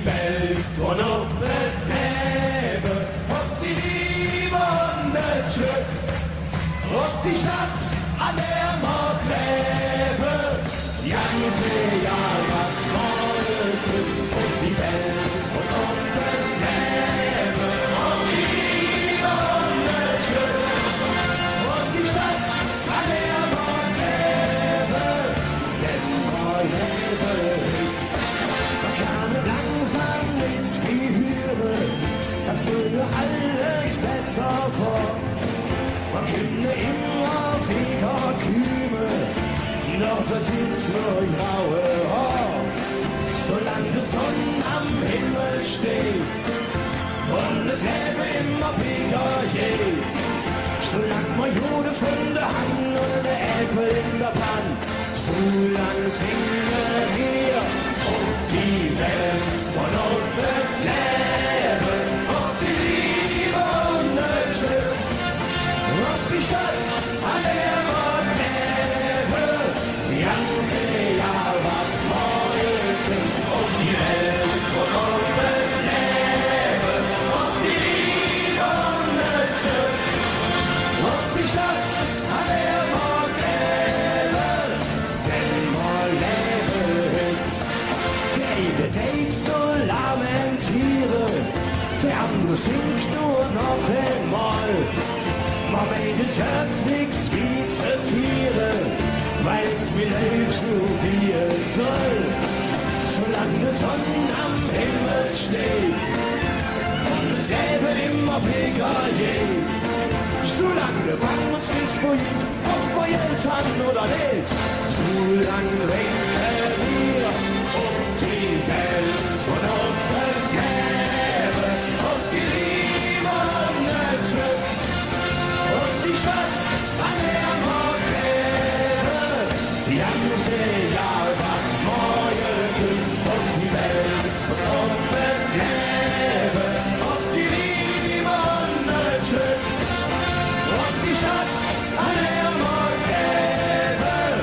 Welt und auf das Leben, auf die Liebe und das Glück, auf die Stadt, an der wir leben. Die ganze Jahr hat voll Glück, auf die Welt und auf das Leben, auf die Liebe und das Glück, auf die Stadt, an der wir leben, denn wir leben. Man kann langsam ins Gehöre, das würde alles besser vor. Man könnte immer wieder kümmern, doch das sind nur graue Haar. Solange die Sonne am Himmel steht und das Leben immer wieder geht, solange man Jude von der Hand und der Äpfel in der Pan, solange singen wir um die Welt und um das Leben, um die Liebe und das Glück, um die Stadt, an der wir leben, die ganze Jahr was morgen, um die Welt und um das Leben, um die Liebe und das Glück, um die Stadt, an der wir leben, denn wir leben. Der eine denkt nur lamentieren, der andere singt nur noch einmal. Man meint, es hat nichts wie zu vieren, weil's mir läuft nur wie es soll. Solange die Sonne am Himmel steht und das Leben immer wieder geht, solange bang uns disponiert, ob wir Eltern oder nicht, solange reden wir um die Welt und um das Leben, um die Liebe und das Glück, um die Stadt, an der wir leben, die ganze Jahr was morgen, um die Welt und um das Leben, um die Liebe und das Glück, um die Stadt, an der wir leben,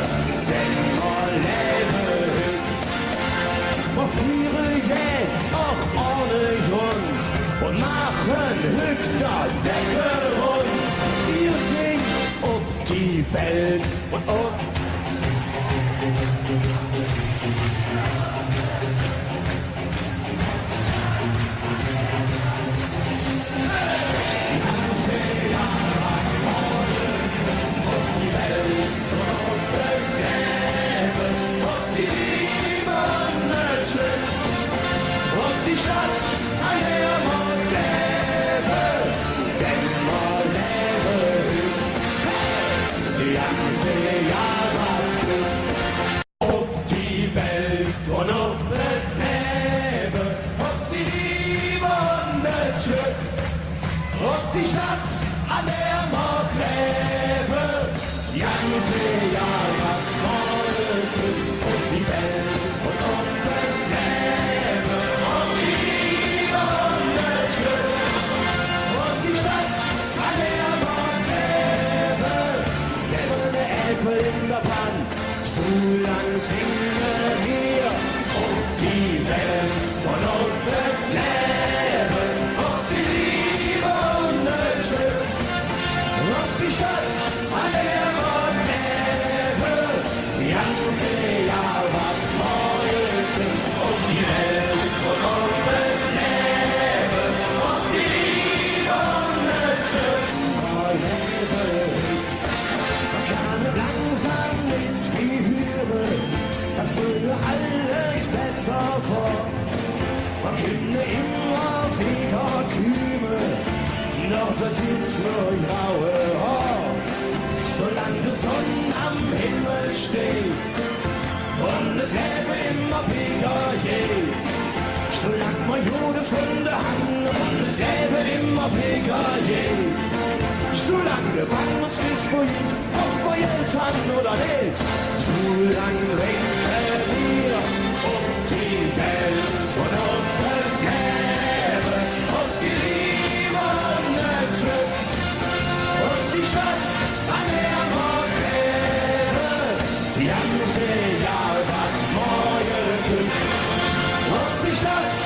denn wir leben. Wir frieren jäh auch ohne Grund und machen Hütter Decke rund. Ihr singt um die Welt und um die Stadt, an der wir leben, denn wir leben. Die ganze Jahr hat Glück, ob die Welt und ob das Leben, ob die Liebe und das Glück, ob die Stadt, an der wir leben. Die ganze Jahr hat Glück, ob die Welt und ob das Leben. In der Pan, solange singen wir um die Welt und um das Leben, um die Liebe und das Glück, um die Stadt, an der wir leben, die ganze Jahr was morgen, um die Welt und um das Leben, um die Liebe und das Glück, wir leben. Kann langsam ins Gehöre, das würde alles besser vor. Man könnte immer wieder kümmern, doch das sind nur graue Haar. Solange die Sonne am Himmel steht und das Leben immer wieder geht, solange man Jude von der Hand und das Leben immer wieder geht, solange bang uns disponiert, ob wir Eltern oder nicht, solange reden wir um die Welt und um das Leben, um die Liebe und das Glück, um die Stadt, an der wir leben, die ganze Jahr was morgen, um die Stadt,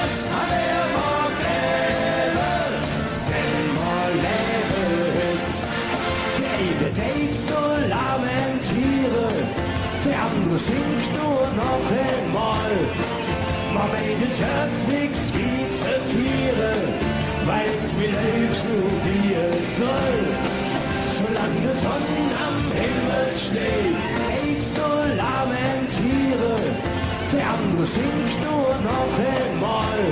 meint het nix wie zu vieren, weil's mir selbst nur wie es soll. Solange Sonnen am Himmel steht, geht's nur lamentiere, der andere singt nur noch einmal.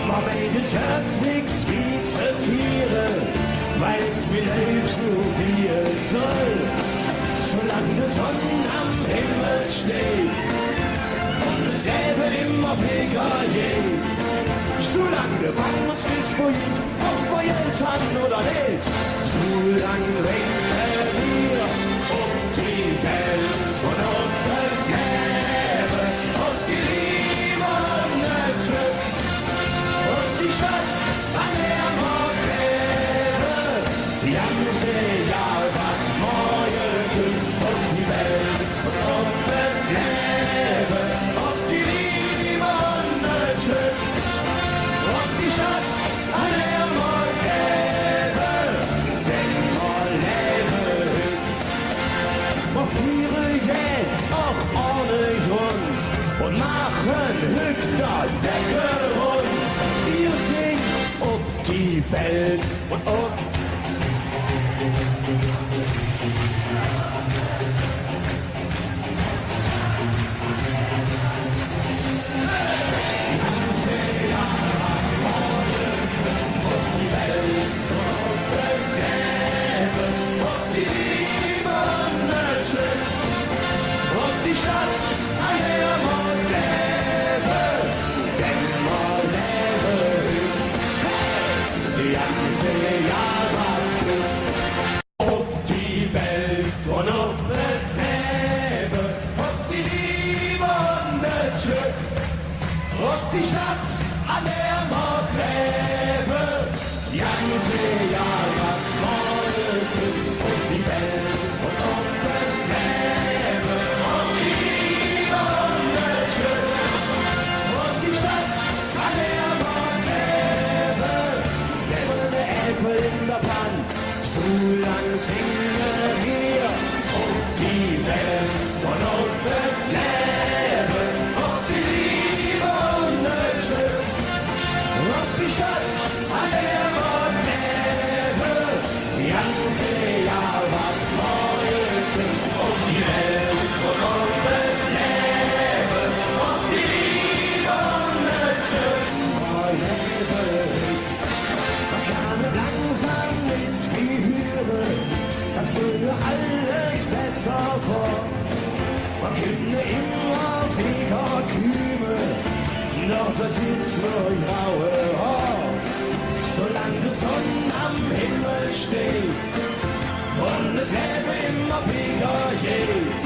Man meint het nix wie zu vieren, weil's mir selbst nur wie es soll. Solange Sonnen am Himmel steht und Leben immer weniger geht. Solange bang uns dispoziert, ob bei Eltern oder nicht. Solange reden wir die Welt und das Leben und die Liebe und der Glück und die Stadt, an der wir leben. Die ganze Jahr was morgen kommt und die Welt und das Leben und die Liebe und der Glück. Die Stadt, an der wir leben, denn wir leben. Wir fliegen jetzt auch ohne Grund und machen Hüchter Decke rund. Ihr singt ob die Welt und ob die Stadt, an der wir leben, denn wir leben. Die ganze Jahr war's kurz, ob die Welt und ob das Leben, ob die Liebe und das Glück, ob die Stadt, an der wir leben. Die ganze Jahr war's morgen, ob die Welt und ob das Leben. In der Pan, so lang singen wir um die Welt und um das Leben, um die Liebe und das Glück, um die Stadt, an der wir leben, die ganze Jahr was morgen, um die Welt und um das Leben, um die Liebe und das Glück, langsam mitgehören, das würde alles besser vor. Man könnte immer wieder kümmern, doch das ist nur graue Haar. Solange die Sonne am Himmel steht und das Leben immer wieder geht.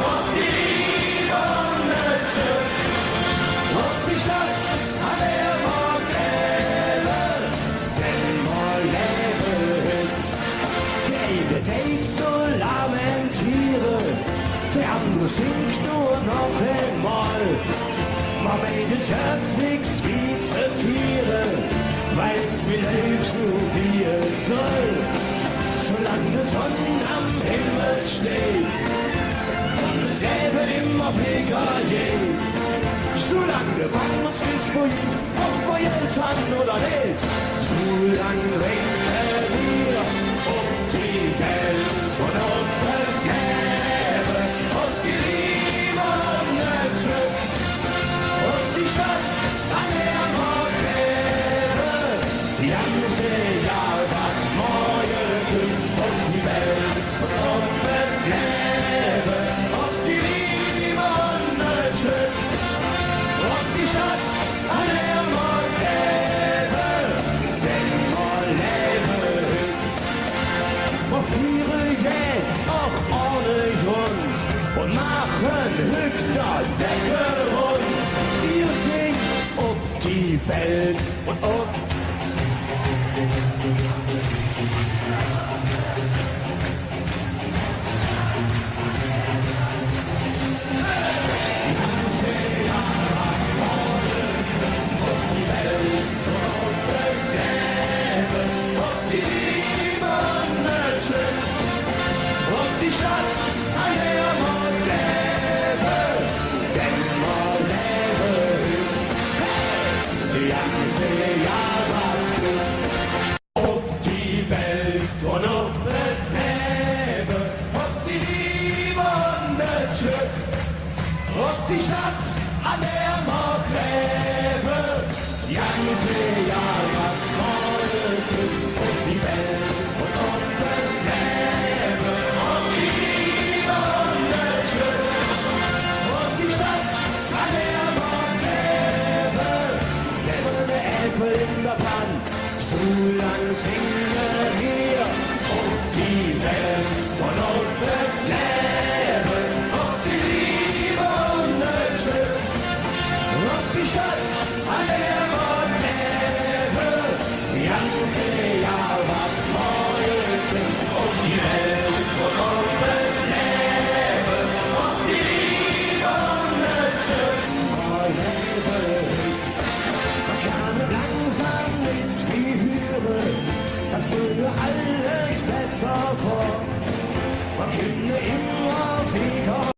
Auf die Liebe und das Glück, auf die Stadt, an der wir leben, denn wir leben. Der Dates nur lamentieren, der andere singt nur noch einmal. Man meint het nix wie zu vieren, weil's mir selbst nur wie es soll. Solange die Sonne am Himmel steht und das Leben immer weniger geht. Solange bang uns disponiert, ob bei Eltern oder nicht. Solange reden wir die Welt und um das Leben und die Liebe und das Glück und die Stadt, an der wir leben. Die ganze Jahr was morgen kommt und die Welt und um das Leben und die Liebe und das Glück und die Stadt, an der wir leben, denn wir leben. Wir fliegen jetzt auch ohne Grund und machen Hüchter Decke rund. Ihr singt ob die Welt und ob die Stadt, an der wir leben, denn wir leben. die ganze Jahr wart gut. Ob die Welt und ob das Leben, ob die Liebe und das Glück, ob die Stadt, an der man leben, die ganze Jahr wart voll Glück. Ob die Welt und ob das Leben, ob die Liebe und das Glück, ob die Stadt, an der man leben, leben der Äpfel in der Pan, so lang singen wir. Ob die Welt und ob das Leben, ob die Liebe und das Glück, ob die Stadt, an der man leben, die ganze Jahr war Freude. Ob die Welt und ob das Leben, ob die Liebe und das Glück, man kann langsam mitgehören, das würde alles besser vor. Man könnte immer wieder